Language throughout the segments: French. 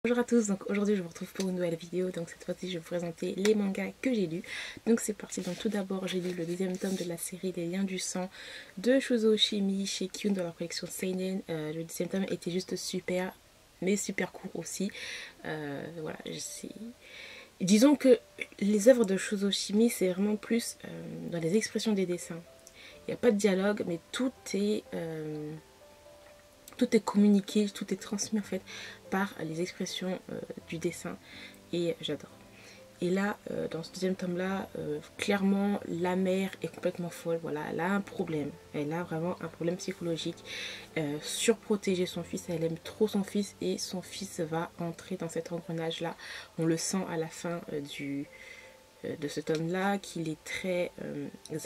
Bonjour à tous, donc aujourd'hui je vous retrouve pour une nouvelle vidéo. Donc cette fois-ci je vais vous présenter les mangas que j'ai lus. Donc c'est parti. Donc tout d'abord j'ai lu le deuxième tome de la série Les Liens du Sang de Shuzo Oshimi chez Kyun dans leur collection Seinen. Le deuxième tome était juste super, mais super court aussi. Voilà, disons que les œuvres de Shuzo Oshimi c'est vraiment plus dans les expressions des dessins. Il n'y a pas de dialogue, mais tout est communiqué, tout est transmis en fait par les expressions du dessin et j'adore. Et là, dans ce deuxième tome là, clairement la mère est complètement folle, voilà, elle a un problème, elle a vraiment un problème psychologique, surprotéger son fils, elle aime trop son fils et son fils va entrer dans cet engrenage là, on le sent à la fin de ce tome là, qu'il est très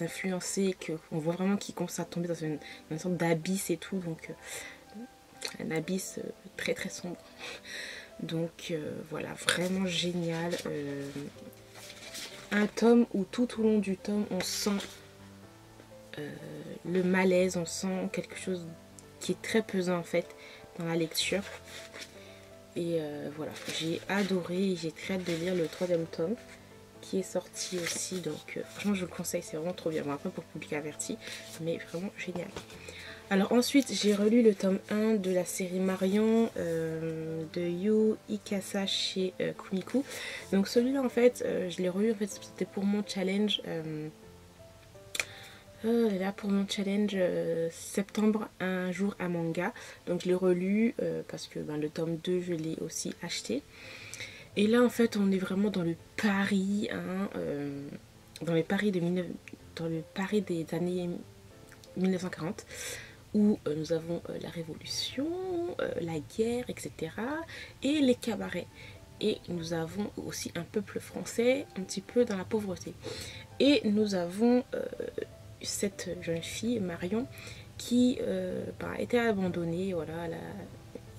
influencé, qu'on voit vraiment qu'il commence à tomber dans une sorte d'abysse et tout, donc un abysse très très sombre. Donc voilà, vraiment génial. Un tome où tout au long du tome on sent le malaise, on sent quelque chose qui est très pesant en fait dans la lecture. Et voilà, j'ai adoré et j'ai très hâte de lire le troisième tome qui est sorti aussi. Donc franchement je vous le conseille, c'est vraiment trop bien. Bon, après pour le public averti, mais vraiment génial. Alors ensuite j'ai relu le tome 1 de la série Marion de Yu Ikasa chez Kumiku. Donc celui-là en fait je l'ai relu, en fait c'était pour mon challenge pour mon challenge septembre un jour à manga. Donc je l'ai relu parce que le tome 2 je l'ai aussi acheté. Et là en fait on est vraiment dans le Paris hein, dans le Paris des années 1940, où nous avons la révolution, la guerre, etc. et les cabarets. Et nous avons aussi un peuple français un petit peu dans la pauvreté. Et nous avons cette jeune fille, Marion, qui a été abandonnée. Voilà,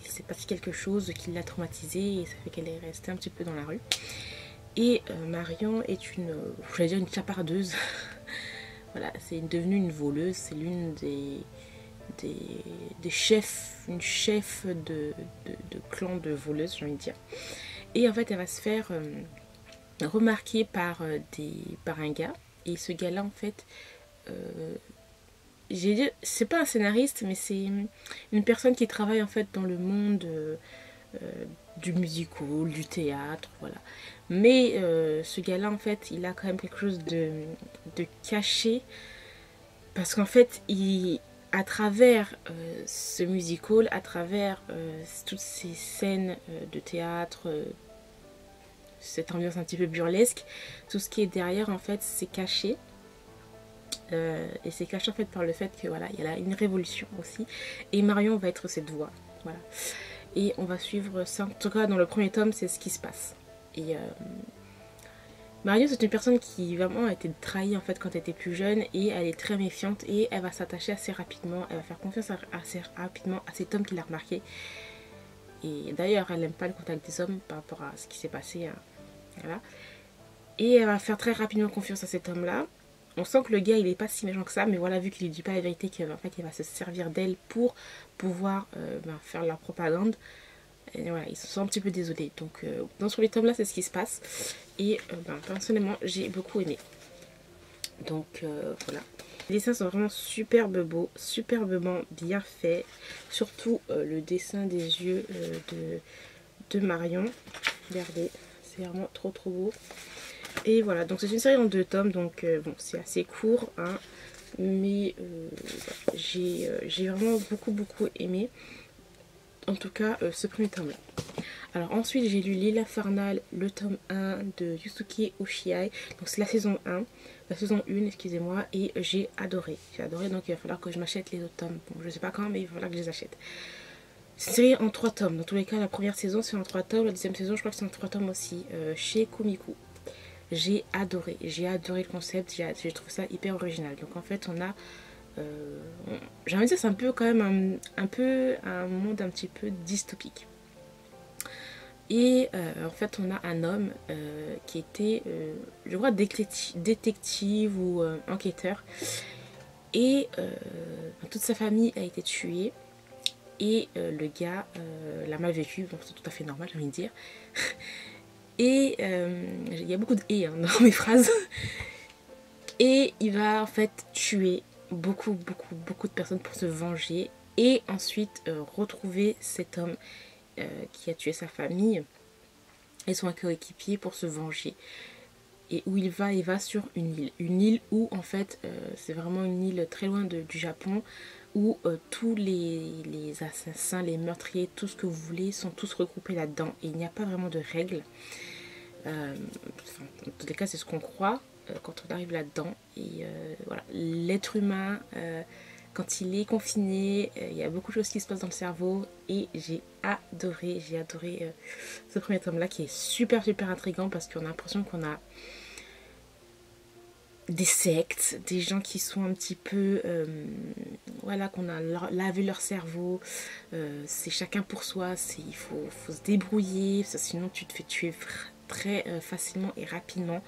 il s'est passé quelque chose qui l'a traumatisée et ça fait qu'elle est restée un petit peu dans la rue. Et Marion est une chapardeuse. Voilà, c'est devenue une voleuse, c'est l'une des chefs, une chef de clan de voleuses, j'ai envie de dire. Et en fait elle va se faire remarquer par un gars, et ce gars là en fait j'ai dit, c'est pas un scénariste mais c'est une personne qui travaille en fait dans le monde du musical, du théâtre, voilà. Mais ce gars là en fait il a quand même quelque chose de caché, parce qu'en fait à travers ce musical, à travers toutes ces scènes de théâtre, cette ambiance un petit peu burlesque, tout ce qui est derrière en fait c'est caché. Et c'est caché en fait par le fait que voilà, il y a une révolution aussi. Et Marion va être cette voix. Voilà. Et on va suivre ça. En tout cas dans le premier tome c'est ce qui se passe. Et Marion c'est une personne qui vraiment a été trahie en fait quand elle était plus jeune, et elle est très méfiante et elle va s'attacher assez rapidement, elle va faire confiance assez rapidement à cet homme qui l'a remarqué. Et d'ailleurs elle n'aime pas le contact des hommes par rapport à ce qui s'est passé, hein. Voilà. Et elle va faire très rapidement confiance à cet homme là. On sent que le gars il est pas si méchant que ça, mais voilà, vu qu'il lui dit pas la vérité, qu'en fait il va se servir d'elle pour pouvoir faire la propagande. Et voilà, ils se sont un petit peu désolés. Donc dans ce premier tome là c'est ce qui se passe. Et personnellement j'ai beaucoup aimé. Donc voilà. Les dessins sont vraiment superbe beaux, superbement bien faits. Surtout le dessin des yeux de Marion. Regardez, c'est vraiment trop trop beau. Et voilà, donc c'est une série en 2 tomes, donc bon c'est assez court, hein, mais j'ai vraiment beaucoup aimé, en tout cas ce premier tome là. Alors ensuite j'ai lu L'île infernale, le tome 1 de Yusuke Oshiai, donc c'est la saison 1, la saison 1 excusez-moi, et j'ai adoré, donc il va falloir que je m'achète les autres tomes. Bon je sais pas quand, mais il va falloir que je les achète. C'est une série en 3 tomes, dans tous les cas la première saison c'est en 3 tomes, la deuxième saison je crois que c'est en 3 tomes aussi, chez Kumiku. J'ai adoré le concept, j'ai trouvé ça hyper original. Donc en fait on a, j'ai envie de dire c'est un peu quand même un monde un petit peu dystopique. Et en fait on a un homme qui était, je crois, détective ou enquêteur. Et toute sa famille a été tuée. et le gars l'a mal vécu, bon, c'est tout à fait normal j'ai envie de dire. Et il y a beaucoup de et hein, dans mes phrases. Et il va en fait tuer beaucoup de personnes pour se venger et ensuite retrouver cet homme qui a tué sa famille et son coéquipier pour se venger. Et où il va sur une île où en fait c'est vraiment une île très loin du Japon, où tous les assassins, les meurtriers, tout ce que vous voulez sont tous regroupés là-dedans et il n'y a pas vraiment de règles. Enfin, dans tous les cas c'est ce qu'on croit quand on arrive là-dedans. Et voilà, l'être humain quand il est confiné, il y a beaucoup de choses qui se passent dans le cerveau et j'ai adoré ce premier tome là qui est super intriguant parce qu'on a l'impression qu'on a des sectes, des gens qui sont un petit peu voilà, qu'on a lavé leur cerveau, c'est chacun pour soi, il faut se débrouiller, sinon tu te fais tuer très facilement et rapidement.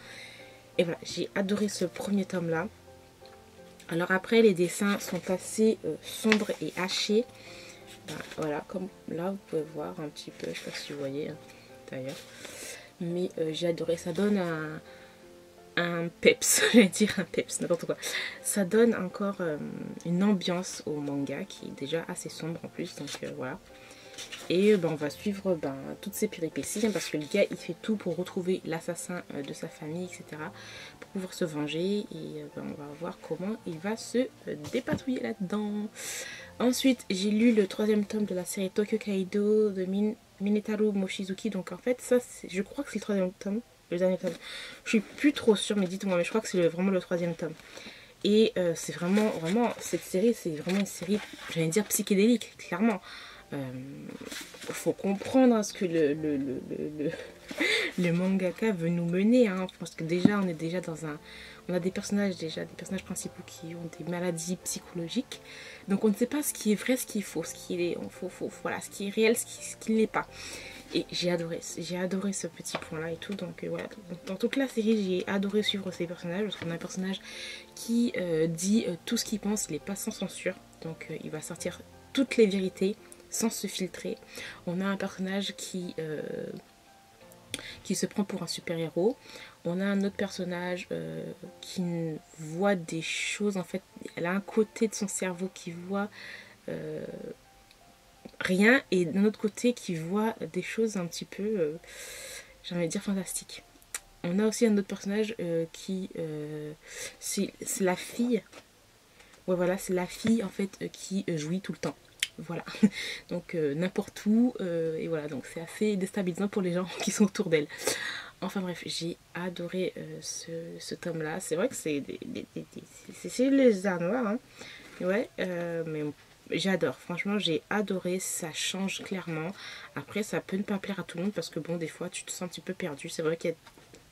Et voilà, j'ai adoré ce premier tome là. Alors après les dessins sont assez sombres et hachés, ben, voilà, comme là vous pouvez voir un petit peu, je sais pas si vous voyez hein, d'ailleurs, mais j'ai adoré, ça donne un peps, je vais dire un peps, n'importe quoi. Ça donne encore une ambiance au manga qui est déjà assez sombre en plus, donc voilà. Et on va suivre toutes ces péripéties hein, parce que le gars il fait tout pour retrouver l'assassin de sa famille, etc. pour pouvoir se venger et on va voir comment il va se dépatouiller là-dedans. Ensuite j'ai lu le troisième tome de la série Tokyo Kaido de Minetaru Mochizuki, donc en fait ça je crois que c'est le troisième tome. Le dernier tome. Je suis plus trop sûre, mais dites-moi, mais je crois que c'est vraiment le troisième tome. Et c'est vraiment, cette série, c'est vraiment une série, j'allais dire psychédélique, clairement. Faut comprendre hein, ce que le mangaka veut nous mener. Hein, parce que déjà, on est déjà dans un... On a des personnages principaux qui ont des maladies psychologiques. Donc on ne sait pas ce qui est vrai, ce qui est faux, voilà, ce qui est réel, ce qui ne l'est pas. Et j'ai adoré ce petit point là et tout, donc voilà, dans toute la série j'ai adoré suivre ces personnages, parce qu'on a un personnage qui dit tout ce qu'il pense, il n'est pas sans censure, donc il va sortir toutes les vérités sans se filtrer. On a un personnage qui se prend pour un super héros, on a un autre personnage qui voit des choses, en fait elle a un côté de son cerveau qui voit rien, et d'un autre côté qui voit des choses un petit peu j'ai envie de dire fantastiques. On a aussi un autre personnage qui c'est la fille, ouais voilà, c'est la fille en fait qui jouit tout le temps, voilà. Donc n'importe où et voilà, donc c'est assez déstabilisant pour les gens qui sont autour d'elle. Enfin bref, j'ai adoré ce tome là. C'est vrai que c'est les arts noirs hein. Ouais, mais j'adore, franchement j'ai adoré, ça change clairement. Après ça peut ne pas plaire à tout le monde parce que bon, des fois tu te sens un petit peu perdu. C'est vrai qu'il y a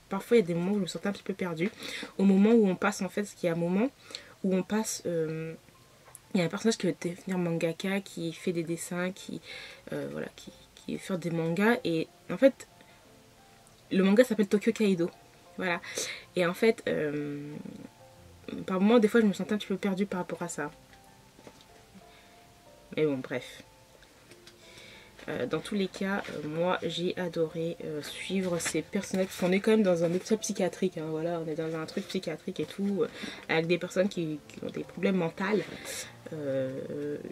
parfois il y a des moments où je me sentais un petit peu perdue. Au moment où on passe en fait, ce qu'il y a un moment où on passe, il y a un personnage qui veut devenir mangaka, qui fait des dessins, voilà, qui fait des mangas, et en fait le manga s'appelle Tokyo Kaido, voilà. Et en fait par moments des fois je me sentais un petit peu perdue par rapport à ça. Mais bon, bref. Dans tous les cas, moi j'ai adoré suivre ces personnages. Parce qu'on est quand même dans un épisode psychiatrique. Hein, voilà, on est dans un truc psychiatrique et tout. Avec des personnes qui ont des problèmes mentaux.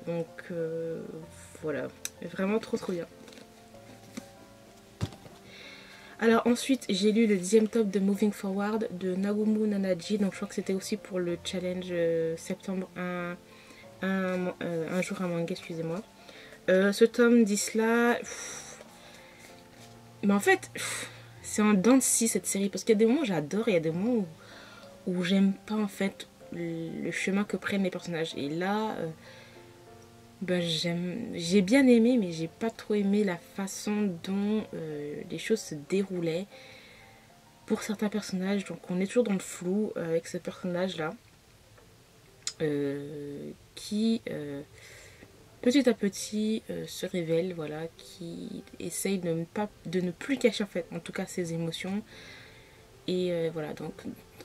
Donc voilà. Vraiment trop bien. Alors ensuite j'ai lu le 10e tome de Moving Forward de Nagumo Nanaji. Donc je crois que c'était aussi pour le challenge septembre un jour un manga, excusez-moi. Ce tome dit cela, mais en fait c'est en dents de scie cette série, parce qu'il y a des moments où j'adore et il y a des moments où j'aime pas en fait le chemin que prennent les personnages. Et là j'ai bien aimé, mais j'ai pas trop aimé la façon dont les choses se déroulaient pour certains personnages. Donc on est toujours dans le flou avec ce personnage là qui petit à petit se révèle, voilà, qui essaye de ne plus cacher en fait, en tout cas ses émotions. Et voilà, donc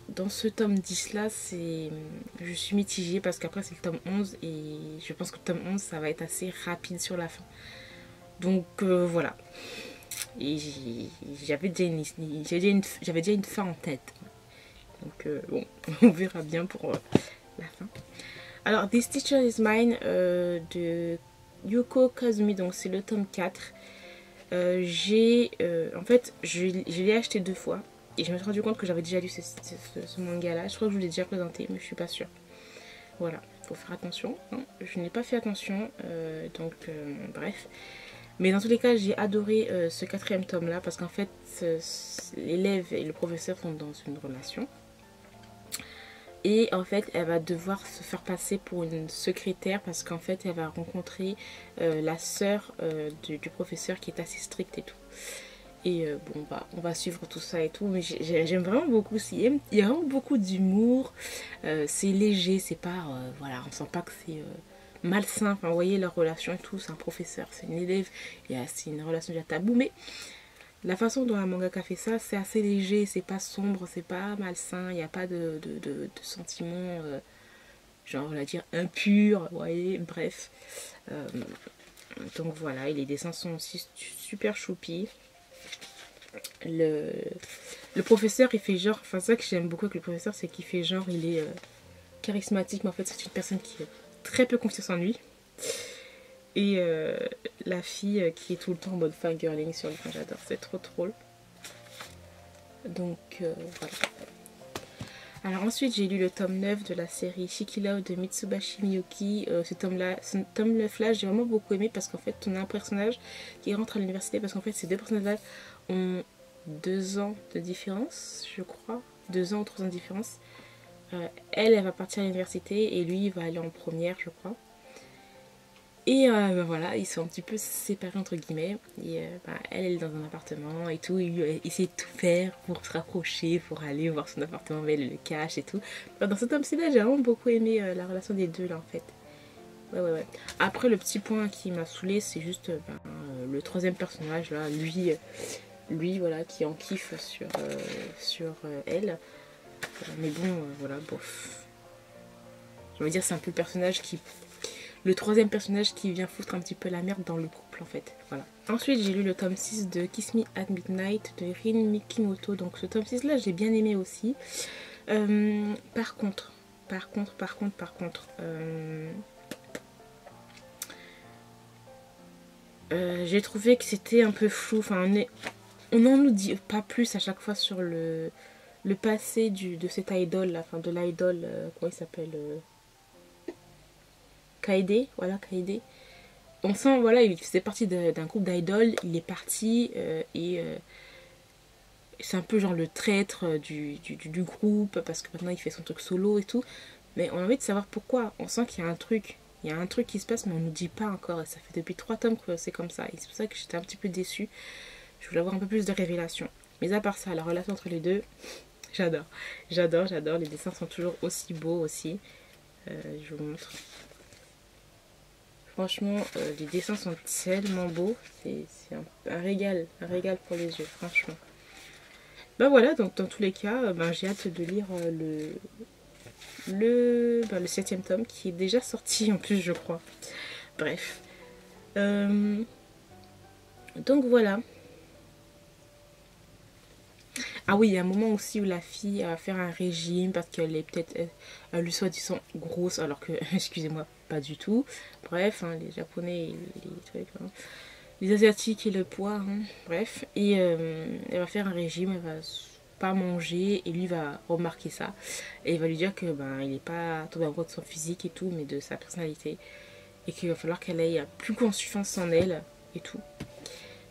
dans ce tome 10 là, je suis mitigée parce qu'après c'est le tome 11 et je pense que le tome 11 ça va être assez rapide sur la fin. Donc voilà. Et j'avais déjà une fin en tête. Donc bon, on verra bien pour la fin. Alors, This Teacher is Mine de Yuko Kazumi, donc c'est le tome 4. En fait, je l'ai acheté 2 fois. Et je me suis rendu compte que j'avais déjà lu ce manga-là. Je crois que je vous l'ai déjà présenté, mais je suis pas sûre. Voilà, faut faire attention. Hein. Je n'ai pas fait attention, bref. Mais dans tous les cas, j'ai adoré ce 4e tome-là parce qu'en fait, l'élève et le professeur sont dans une relation. Et en fait, elle va devoir se faire passer pour une secrétaire parce qu'en fait, elle va rencontrer la sœur du professeur qui est assez stricte et tout. Et bon, bah, on va suivre tout ça et tout. Mais j'aime vraiment beaucoup. Il y a vraiment beaucoup d'humour. C'est léger, c'est pas... voilà, on sent pas que c'est malsain. Enfin, vous voyez leur relation et tout. C'est un professeur, c'est une élève. C'est une relation déjà tabou. Mais la façon dont la mangaka fait ça, c'est assez léger. C'est pas sombre, c'est pas malsain. Il n'y a pas de sentiments, genre, on va dire, impurs. Vous voyez, bref. Donc voilà, et les dessins sont aussi super choupis. Le professeur, il fait genre, enfin ça que j'aime beaucoup avec le professeur, c'est qu'il fait genre, il est charismatique, mais en fait c'est une personne qui a très peu confiance en lui. Et la fille qui est tout le temps en mode fangirling sur lui, enfin, j'adore, c'est trop drôle. Donc voilà. Alors ensuite j'ai lu le tome 9 de la série Shiki Love de Mitsubashi Miyuki. Ce tome 9 là j'ai vraiment beaucoup aimé parce qu'en fait on a un personnage qui rentre à l'université parce qu'en fait ces deux personnages là ont 2 ans de différence, je crois. 2 ans ou 3 ans de différence. Elle va partir à l'université et lui il va aller en première, je crois. Et ben voilà, ils sont un petit peu séparés entre guillemets. Et elle est dans un appartement et tout. Il essaie de tout faire pour se rapprocher, pour aller voir son appartement, mais elle le cache et tout. Dans ce tome-ci là, j'ai vraiment beaucoup aimé la relation des deux là en fait. Ouais. Après, le petit point qui m'a saoulé, c'est juste le 3e personnage là, lui voilà, qui en kiffe sur elle. Mais bon, voilà, bof. Je veux dire, c'est un peu le 3e personnage qui vient foutre un petit peu la merde dans le couple en fait. Voilà. Ensuite j'ai lu le tome 6 de Kiss Me at Midnight de Rin Mikimoto. Donc ce tome 6 là j'ai bien aimé aussi. Par contre, j'ai trouvé que c'était un peu flou. Enfin on n'en nous dit pas plus à chaque fois sur le passé de cette idole là, enfin de l'idole, comment il s'appelle, Kaede, voilà, Kaede. On sent, voilà, il faisait partie d'un groupe d'idoles, il est parti c'est un peu genre le traître du groupe parce que maintenant il fait son truc solo et tout. Mais on a envie de savoir pourquoi. On sent qu'il y a un truc. Il y a un truc qui se passe, mais on ne nous dit pas encore. Et ça fait depuis 3 tomes que c'est comme ça. Et c'est pour ça que j'étais un petit peu déçue. Je voulais avoir un peu plus de révélations. Mais à part ça, la relation entre les deux, j'adore. J'adore. Les dessins sont toujours aussi beaux aussi. Je vous montre. Franchement, les dessins sont tellement beaux. C'est un régal pour les yeux, franchement. Ben voilà, donc dans tous les cas, j'ai hâte de lire le 7e tome qui est déjà sorti en plus, je crois. Bref. Donc voilà. Ah oui, il y a un moment aussi où la fille va faire un régime parce qu'elle est peut-être, elle lui soi-disant grosse, alors que, excusez-moi, pas du tout. Bref, hein, les Japonais, les Asiatiques et le poids, hein, bref. Et elle va faire un régime, elle va pas manger et lui va remarquer ça. Et il va lui dire que il n'est pas tombé amoureux de son physique et tout, mais de sa personnalité. Et qu'il va falloir qu'elle ait plus confiance en elle et tout.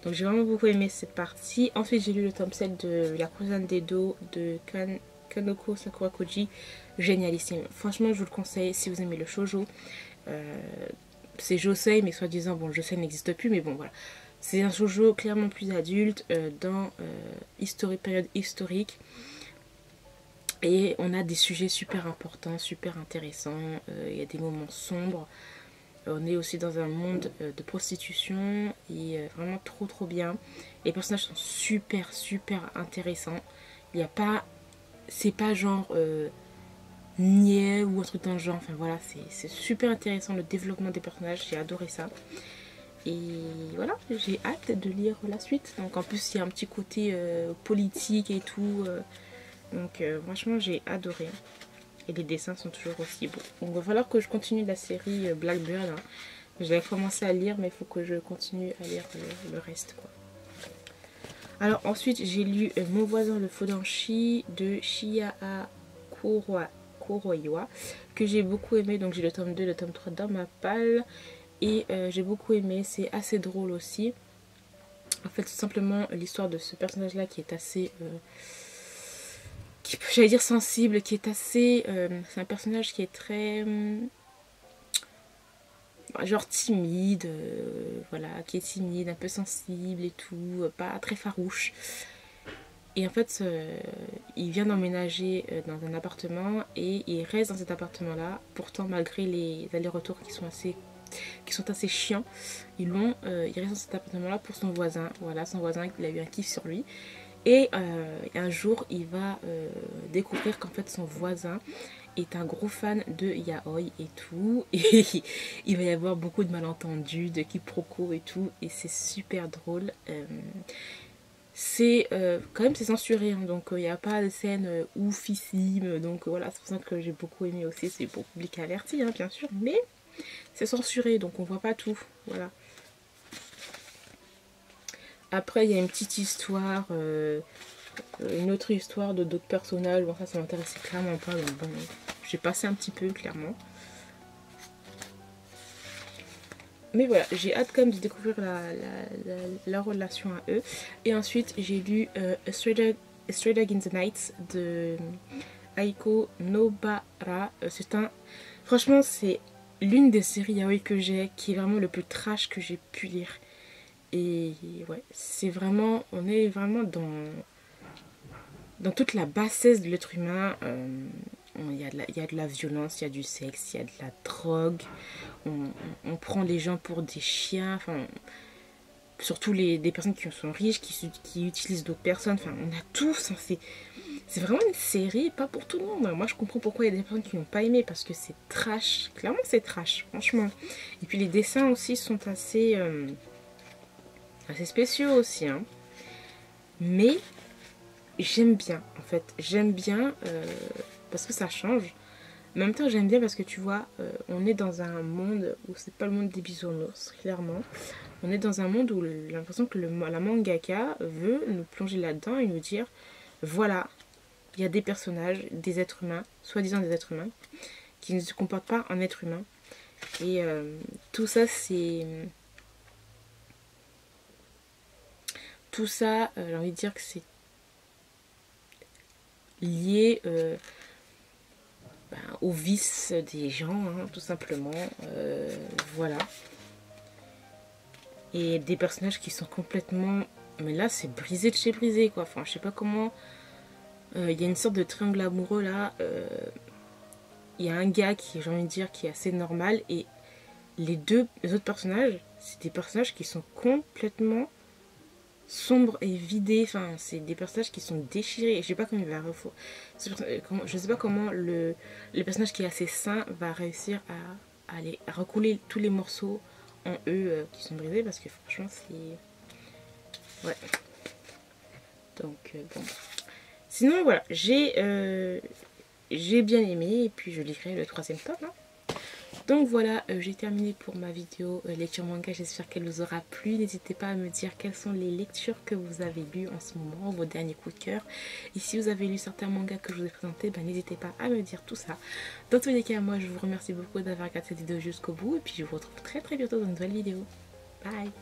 Donc j'ai vraiment beaucoup aimé cette partie. Ensuite j'ai lu le tome 7 de La Croisade des dos de Kanoko Sakurakoji. Génialissime. Franchement je vous le conseille si vous aimez le shoujo. C'est Josei, mais soi-disant, bon, Josei n'existe plus, mais bon, voilà. C'est un shoujo clairement plus adulte, dans période historique. Et on a des sujets super importants, super intéressants. Il y a des moments sombres. On est aussi dans un monde de prostitution. Et vraiment trop bien. Les personnages sont super intéressants. Il n'y a pas... c'est pas genre niais ou un truc dans le genre. Enfin voilà, c'est super intéressant le développement des personnages, j'ai adoré ça. Et voilà, j'ai hâte de lire la suite. Donc en plus il y a un petit côté politique et tout. Donc franchement j'ai adoré. Et les dessins sont toujours aussi beaux. Donc il va falloir que je continue la série Blackbird. Hein. J'avais commencé à lire mais il faut que je continue à lire le reste quoi. Alors ensuite j'ai lu Mon voisin le Fudanshi de Shiyaa Kuroiwa que j'ai beaucoup aimé. Donc j'ai le tome 2 et le tome 3 dans ma palle. Et j'ai beaucoup aimé, c'est assez drôle aussi. En fait, tout simplement l'histoire de ce personnage-là qui est assez... j'allais dire sensible, qui est assez... c'est un personnage qui est très... genre timide, voilà, qui est timide, un peu sensible et tout, pas très farouche. Et en fait, il vient d'emménager dans un appartement et il reste dans cet appartement-là. Pourtant, malgré les allers-retours qui sont assez chiants, il reste dans cet appartement là pour son voisin. Voilà, son voisin, il a eu un kiff sur lui. Et un jour, il va découvrir qu'en fait son voisin est un gros fan de yaoi et tout. Et il va y avoir beaucoup de malentendus, de quiproquos et tout. Et c'est super drôle. C'est quand même c'est censuré, hein, donc il n'y a pas de scène oufissimes. Donc voilà, c'est pour ça que j'ai beaucoup aimé aussi. C'est pour public averti, hein, bien sûr. Mais c'est censuré, donc on voit pas tout. Voilà. Après, il y a une petite histoire, une autre histoire de d'autres personnages. Bon, ça m'intéressait clairement pas. Donc bon, j'ai passé un petit peu, clairement. Mais voilà, j'ai hâte quand même de découvrir la relation à eux. Et ensuite, j'ai lu A Stray Dog in the Night de Aiko Nobara. Franchement, c'est l'une des séries yaoi que j'ai qui est vraiment le plus trash que j'ai pu lire. Et ouais, c'est vraiment... On est vraiment dans toute la bassesse de l'être humain. Il y a de la violence, il y a du sexe, il y a de la drogue. On prend les gens pour des chiens. Enfin, surtout des personnes qui sont riches, qui utilisent d'autres personnes. Enfin, on a tout. Enfin, c'est vraiment une série, pas pour tout le monde. Moi, je comprends pourquoi il y a des personnes qui n'ont pas aimé, parce que c'est trash. Clairement, c'est trash, franchement. Et puis, les dessins aussi sont assez spéciaux aussi. Hein. Mais j'aime bien, en fait. J'aime bien parce que ça change. En même temps, j'aime bien parce que tu vois, on est dans un monde où c'est pas le monde des bisounours, clairement. On est dans un monde où j'ai l'impression que la mangaka veut nous plonger là-dedans et nous dire, voilà, il y a des personnages, des êtres humains, soi-disant des êtres humains, qui ne se comportent pas en êtres humains. Et tout ça, c'est... Tout ça, j'ai envie de dire que c'est lié au vice des gens, hein, tout simplement. Voilà. Et des personnages qui sont complètement... Mais là, c'est brisé de chez brisé, quoi. Enfin, je sais pas comment... Il y a une sorte de triangle amoureux, là. Il y a un gars qui, j'ai envie de dire, qui est assez normal. Et les autres personnages, c'est des personnages qui sont complètement sombres et vidés. Enfin, c'est des personnages qui sont déchirés. Et je sais pas comment il va... Je sais pas comment le personnage qui est assez sain va réussir à recouler tous les morceaux en eux qui sont brisés, parce que franchement c'est... Ouais. Donc bon. Sinon voilà, j'ai bien aimé, et puis je lirai le 3e tome. Hein. Donc voilà, j'ai terminé pour ma vidéo lecture manga, j'espère qu'elle vous aura plu. N'hésitez pas à me dire quelles sont les lectures que vous avez lues en ce moment, vos derniers coups de cœur. Et si vous avez lu certains mangas que je vous ai présentés, ben, n'hésitez pas à me dire tout ça. Dans tous les cas, moi je vous remercie beaucoup d'avoir regardé cette vidéo jusqu'au bout, et puis je vous retrouve très très bientôt dans une nouvelle vidéo. Bye!